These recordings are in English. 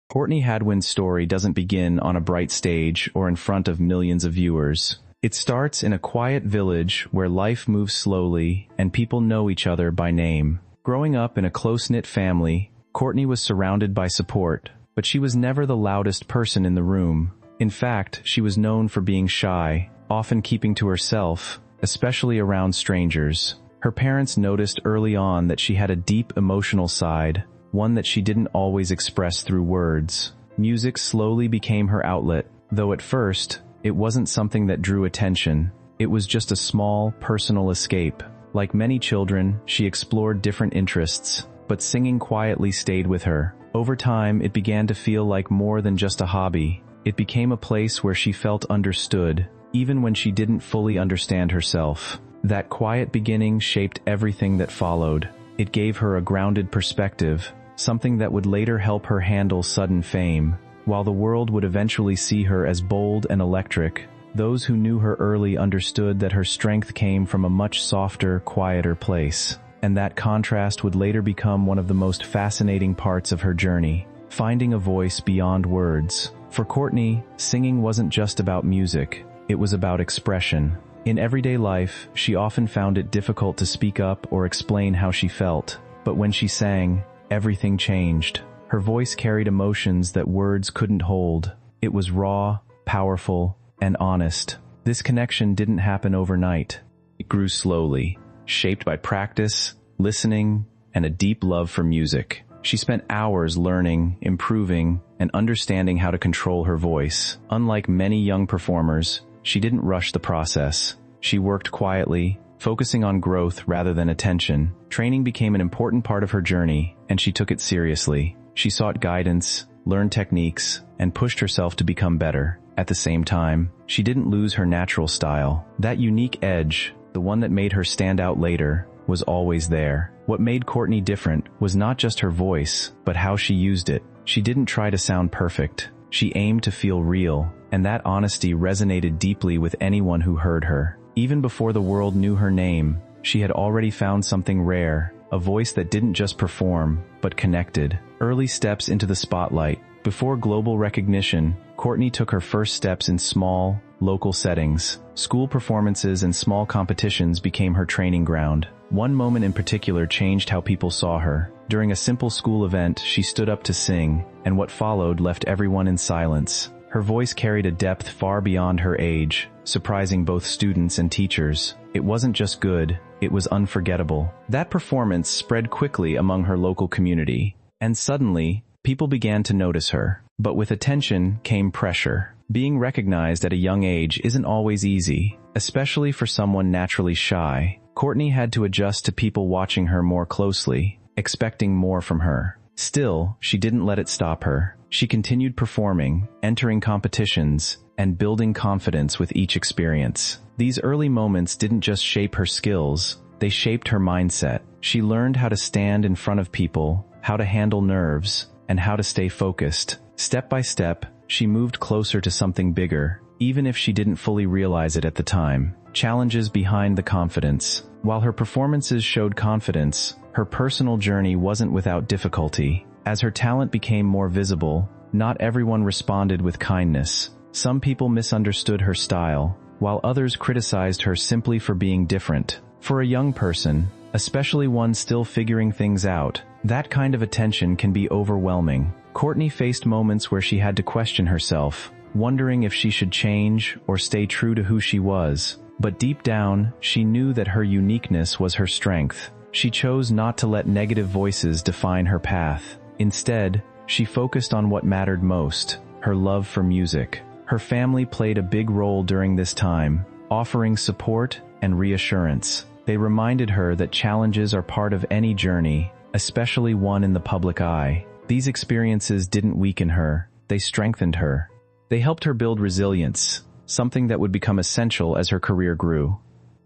Courtney Hadwin's story doesn't begin on a bright stage or in front of millions of viewers. It starts in a quiet village where life moves slowly and people know each other by name. Growing up in a close-knit family, Courtney was surrounded by support, but she was never the loudest person in the room. In fact, she was known for being shy, often keeping to herself, especially around strangers. Her parents noticed early on that she had a deep emotional side, one that she didn't always express through words. Music slowly became her outlet, though at first, it wasn't something that drew attention. It was just a small, personal escape. Like many children, she explored different interests, but singing quietly stayed with her. Over time, it began to feel like more than just a hobby. It became a place where she felt understood, even when she didn't fully understand herself. That quiet beginning shaped everything that followed. It gave her a grounded perspective, something that would later help her handle sudden fame. While the world would eventually see her as bold and electric, those who knew her early understood that her strength came from a much softer, quieter place. And that contrast would later become one of the most fascinating parts of her journey, finding a voice beyond words. For Courtney, singing wasn't just about music, it was about expression. In everyday life, she often found it difficult to speak up or explain how she felt. But when she sang, everything changed. Her voice carried emotions that words couldn't hold. It was raw, powerful, and honest. This connection didn't happen overnight. It grew slowly, shaped by practice, listening, and a deep love for music. She spent hours learning, improving, and understanding how to control her voice. Unlike many young performers, she didn't rush the process. She worked quietly, focusing on growth rather than attention. Training became an important part of her journey, and she took it seriously. She sought guidance, learned techniques, and pushed herself to become better. At the same time, she didn't lose her natural style. That unique edge, the one that made her stand out later, was always there. What made Courtney different was not just her voice, but how she used it. She didn't try to sound perfect. She aimed to feel real, and that honesty resonated deeply with anyone who heard her. Even before the world knew her name, she had already found something rare, a voice that didn't just perform, but connected. Early steps into the spotlight. Before global recognition, Courtney took her first steps in small, local settings. School performances and small competitions became her training ground. One moment in particular changed how people saw her. During a simple school event, she stood up to sing, and what followed left everyone in silence. Her voice carried a depth far beyond her age, surprising both students and teachers. It wasn't just good, it was unforgettable. That performance spread quickly among her local community, and suddenly, people began to notice her. But with attention came pressure. Being recognized at a young age isn't always easy, especially for someone naturally shy. Courtney had to adjust to people watching her more closely, expecting more from her. Still, she didn't let it stop her. She continued performing, entering competitions, and building confidence with each experience. These early moments didn't just shape her skills, they shaped her mindset. She learned how to stand in front of people, how to handle nerves, and how to stay focused. Step by step, she moved closer to something bigger, even if she didn't fully realize it at the time. Challenges behind the confidence. While her performances showed confidence, her personal journey wasn't without difficulty. As her talent became more visible, not everyone responded with kindness. Some people misunderstood her style, while others criticized her simply for being different. For a young person, especially one still figuring things out, that kind of attention can be overwhelming. Courtney faced moments where she had to question herself, wondering if she should change or stay true to who she was. But deep down, she knew that her uniqueness was her strength. She chose not to let negative voices define her path. Instead, she focused on what mattered most, her love for music. Her family played a big role during this time, offering support and reassurance. They reminded her that challenges are part of any journey, especially one in the public eye. These experiences didn't weaken her, they strengthened her. They helped her build resilience, something that would become essential as her career grew.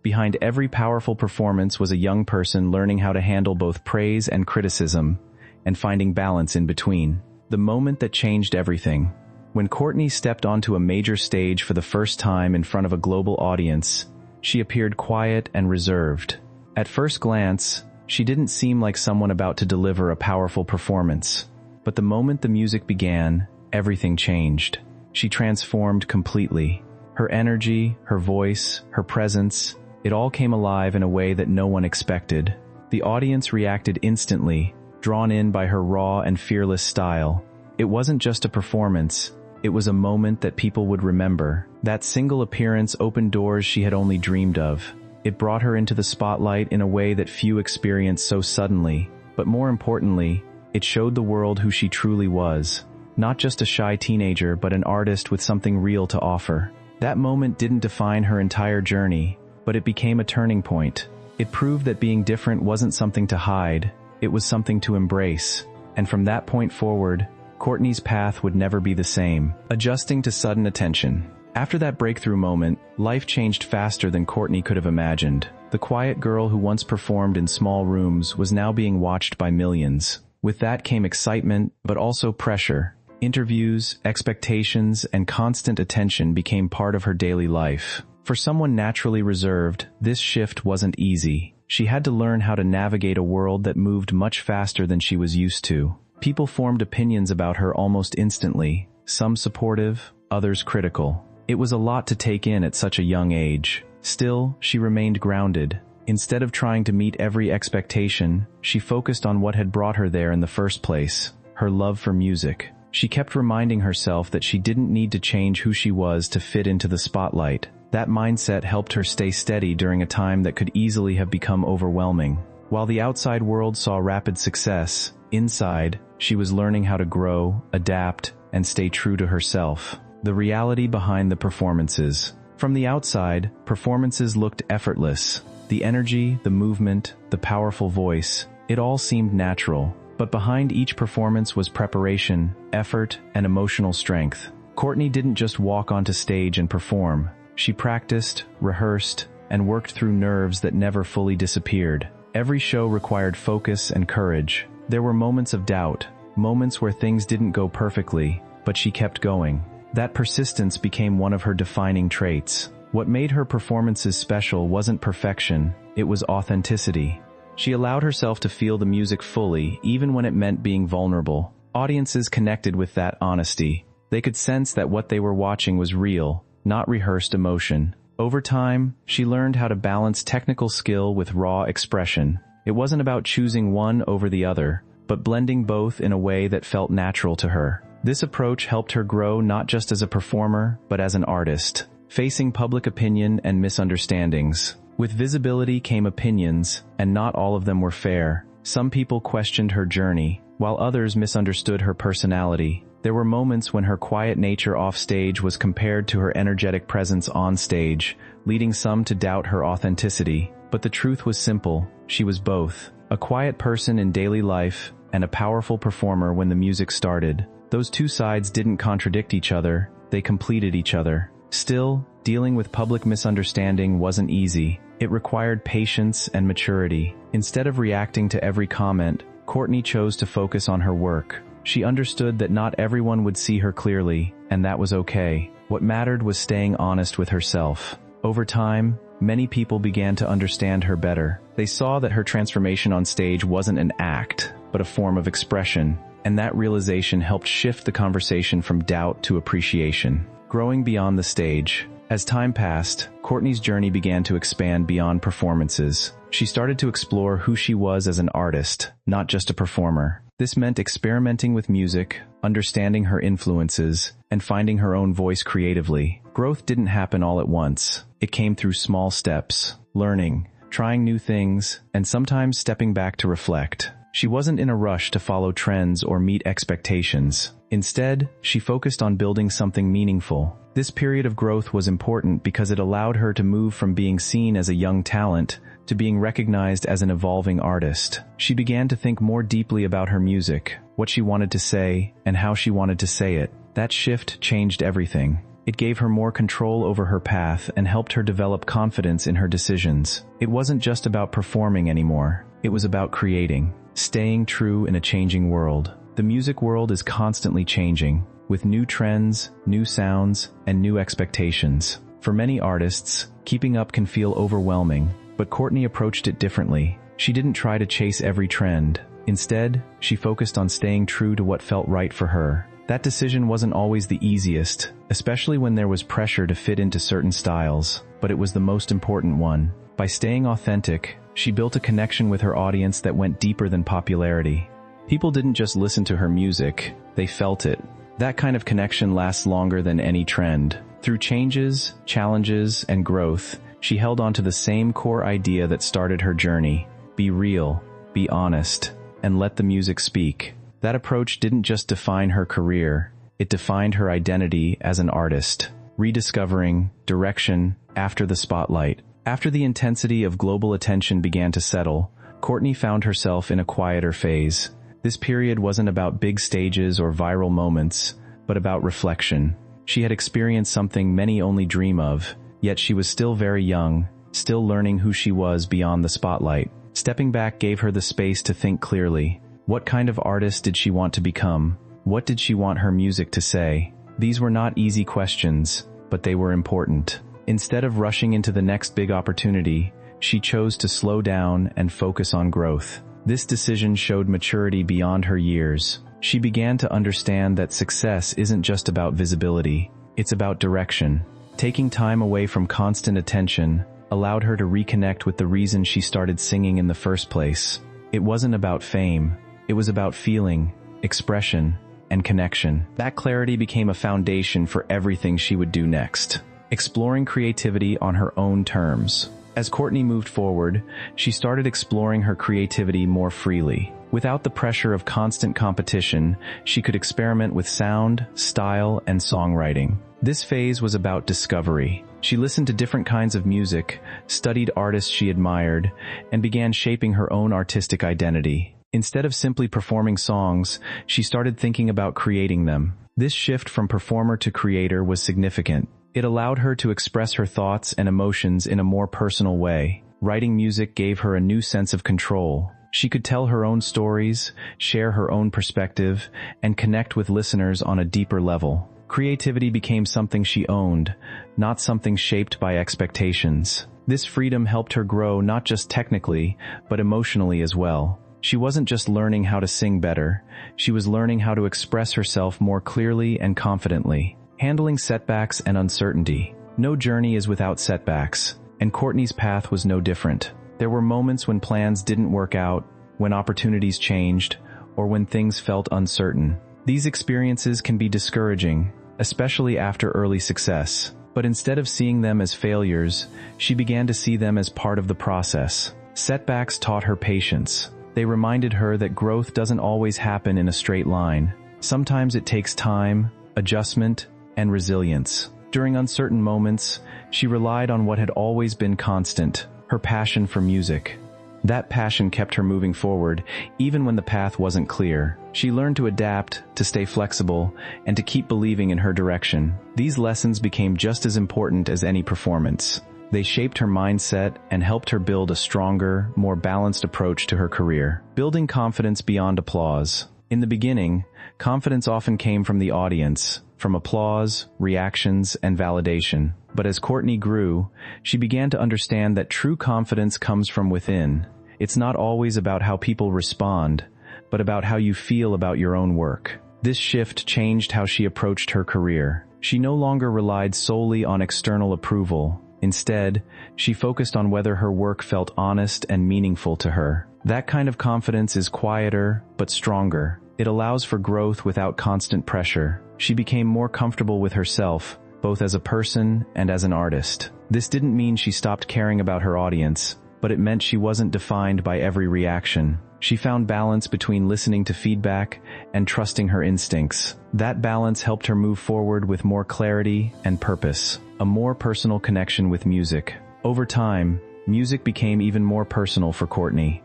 Behind every powerful performance was a young person learning how to handle both praise and criticism, and finding balance in between. The moment that changed everything. When Courtney stepped onto a major stage for the first time in front of a global audience, she appeared quiet and reserved. At first glance, she didn't seem like someone about to deliver a powerful performance. But the moment the music began, everything changed. She transformed completely. Her energy, her voice, her presence, it all came alive in a way that no one expected. The audience reacted instantly, drawn in by her raw and fearless style. It wasn't just a performance, it was a moment that people would remember. That single appearance opened doors she had only dreamed of. It brought her into the spotlight in a way that few experienced so suddenly. But more importantly, it showed the world who she truly was. Not just a shy teenager, but an artist with something real to offer. That moment didn't define her entire journey, but it became a turning point. It proved that being different wasn't something to hide, it was something to embrace. And from that point forward, Courtney's path would never be the same. Adjusting to sudden attention. After that breakthrough moment, life changed faster than Courtney could have imagined. The quiet girl who once performed in small rooms was now being watched by millions. With that came excitement, but also pressure. Interviews, expectations, and constant attention became part of her daily life. For someone naturally reserved, this shift wasn't easy. She had to learn how to navigate a world that moved much faster than she was used to. People formed opinions about her almost instantly, some supportive, others critical. It was a lot to take in at such a young age. Still, she remained grounded. Instead of trying to meet every expectation, she focused on what had brought her there in the first place, her love for music. She kept reminding herself that she didn't need to change who she was to fit into the spotlight. That mindset helped her stay steady during a time that could easily have become overwhelming. While the outside world saw rapid success, inside, she was learning how to grow, adapt, and stay true to herself. The reality behind the performances. From the outside, performances looked effortless. The energy, the movement, the powerful voice, it all seemed natural. But behind each performance was preparation, effort, and emotional strength. Courtney didn't just walk onto stage and perform. She practiced, rehearsed, and worked through nerves that never fully disappeared. Every show required focus and courage. There were moments of doubt, moments where things didn't go perfectly, but she kept going. That persistence became one of her defining traits. What made her performances special wasn't perfection, it was authenticity. She allowed herself to feel the music fully, even when it meant being vulnerable. Audiences connected with that honesty. They could sense that what they were watching was real, not rehearsed emotion. Over time, she learned how to balance technical skill with raw expression. It wasn't about choosing one over the other, but blending both in a way that felt natural to her. This approach helped her grow not just as a performer, but as an artist, facing public opinion and misunderstandings. With visibility came opinions, and not all of them were fair. Some people questioned her journey, while others misunderstood her personality. There were moments when her quiet nature off stage was compared to her energetic presence on stage, leading some to doubt her authenticity. But the truth was simple, she was both. A quiet person in daily life, and a powerful performer when the music started. Those two sides didn't contradict each other, they completed each other. Still, dealing with public misunderstanding wasn't easy. It required patience and maturity. Instead of reacting to every comment, Courtney chose to focus on her work. She understood that not everyone would see her clearly, and that was okay. What mattered was staying honest with herself. Over time, many people began to understand her better. They saw that her transformation on stage wasn't an act, but a form of expression, and that realization helped shift the conversation from doubt to appreciation. Growing beyond the stage. As time passed, Courtney's journey began to expand beyond performances. She started to explore who she was as an artist, not just a performer. This meant experimenting with music, understanding her influences, and finding her own voice creatively. Growth didn't happen all at once. It came through small steps, learning, trying new things, and sometimes stepping back to reflect. She wasn't in a rush to follow trends or meet expectations. Instead, she focused on building something meaningful. This period of growth was important because it allowed her to move from being seen as a young talent to being recognized as an evolving artist. She began to think more deeply about her music, what she wanted to say, and how she wanted to say it. That shift changed everything. It gave her more control over her path and helped her develop confidence in her decisions. It wasn't just about performing anymore. It was about creating, staying true in a changing world. The music world is constantly changing, with new trends, new sounds, and new expectations. For many artists, keeping up can feel overwhelming, but Courtney approached it differently. She didn't try to chase every trend. Instead, she focused on staying true to what felt right for her. That decision wasn't always the easiest, especially when there was pressure to fit into certain styles, but it was the most important one. By staying authentic, she built a connection with her audience that went deeper than popularity. People didn't just listen to her music, they felt it. That kind of connection lasts longer than any trend. Through changes, challenges, and growth, she held on to the same core idea that started her journey. Be real, be honest, and let the music speak. That approach didn't just define her career, it defined her identity as an artist, rediscovering direction after the spotlight. After the intensity of global attention began to settle, Courtney found herself in a quieter phase. This period wasn't about big stages or viral moments, but about reflection. She had experienced something many only dream of, yet she was still very young, still learning who she was beyond the spotlight. Stepping back gave her the space to think clearly. What kind of artist did she want to become? What did she want her music to say? These were not easy questions, but they were important. Instead of rushing into the next big opportunity, she chose to slow down and focus on growth. This decision showed maturity beyond her years. She began to understand that success isn't just about visibility, it's about direction. Taking time away from constant attention allowed her to reconnect with the reason she started singing in the first place. It wasn't about fame. It was about feeling, expression, and connection. That clarity became a foundation for everything she would do next, exploring creativity on her own terms. As Courtney moved forward, she started exploring her creativity more freely. Without the pressure of constant competition, she could experiment with sound, style, and songwriting. This phase was about discovery. She listened to different kinds of music, studied artists she admired, and began shaping her own artistic identity. Instead of simply performing songs, she started thinking about creating them. This shift from performer to creator was significant. It allowed her to express her thoughts and emotions in a more personal way. Writing music gave her a new sense of control. She could tell her own stories, share her own perspective, and connect with listeners on a deeper level. Creativity became something she owned, not something shaped by expectations. This freedom helped her grow not just technically, but emotionally as well. She wasn't just learning how to sing better, she was learning how to express herself more clearly and confidently. Handling setbacks and uncertainty. No journey is without setbacks, and Courtney's path was no different. There were moments when plans didn't work out, when opportunities changed, or when things felt uncertain. These experiences can be discouraging, especially after early success. But instead of seeing them as failures, she began to see them as part of the process. Setbacks taught her patience. They reminded her that growth doesn't always happen in a straight line. Sometimes it takes time, adjustment, and resilience. During uncertain moments, she relied on what had always been constant, her passion for music. That passion kept her moving forward, even when the path wasn't clear. She learned to adapt, to stay flexible, and to keep believing in her direction. These lessons became just as important as any performance. They shaped her mindset and helped her build a stronger, more balanced approach to her career. Building confidence beyond applause. In the beginning, confidence often came from the audience, from applause, reactions, and validation. But as Courtney grew, she began to understand that true confidence comes from within. It's not always about how people respond, but about how you feel about your own work. This shift changed how she approached her career. She no longer relied solely on external approval. Instead, she focused on whether her work felt honest and meaningful to her. That kind of confidence is quieter, but stronger. It allows for growth without constant pressure. She became more comfortable with herself, both as a person and as an artist. This didn't mean she stopped caring about her audience, but it meant she wasn't defined by every reaction. She found balance between listening to feedback and trusting her instincts. That balance helped her move forward with more clarity and purpose, a more personal connection with music. Over time, music became even more personal for Courtney.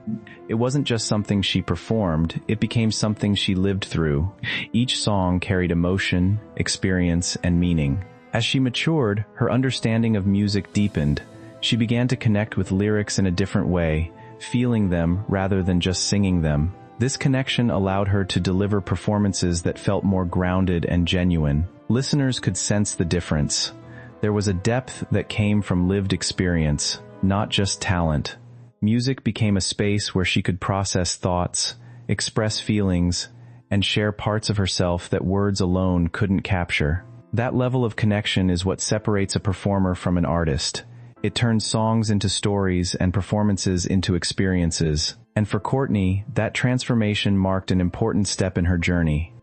It wasn't just something she performed, it became something she lived through. Each song carried emotion, experience, and meaning. As she matured, her understanding of music deepened. She began to connect with lyrics in a different way, feeling them rather than just singing them. This connection allowed her to deliver performances that felt more grounded and genuine. Listeners could sense the difference. There was a depth that came from lived experience, not just talent. Music became a space where she could process thoughts, express feelings, and share parts of herself that words alone couldn't capture. That level of connection is what separates a performer from an artist. It turns songs into stories and performances into experiences. And for Courtney, that transformation marked an important step in her journey.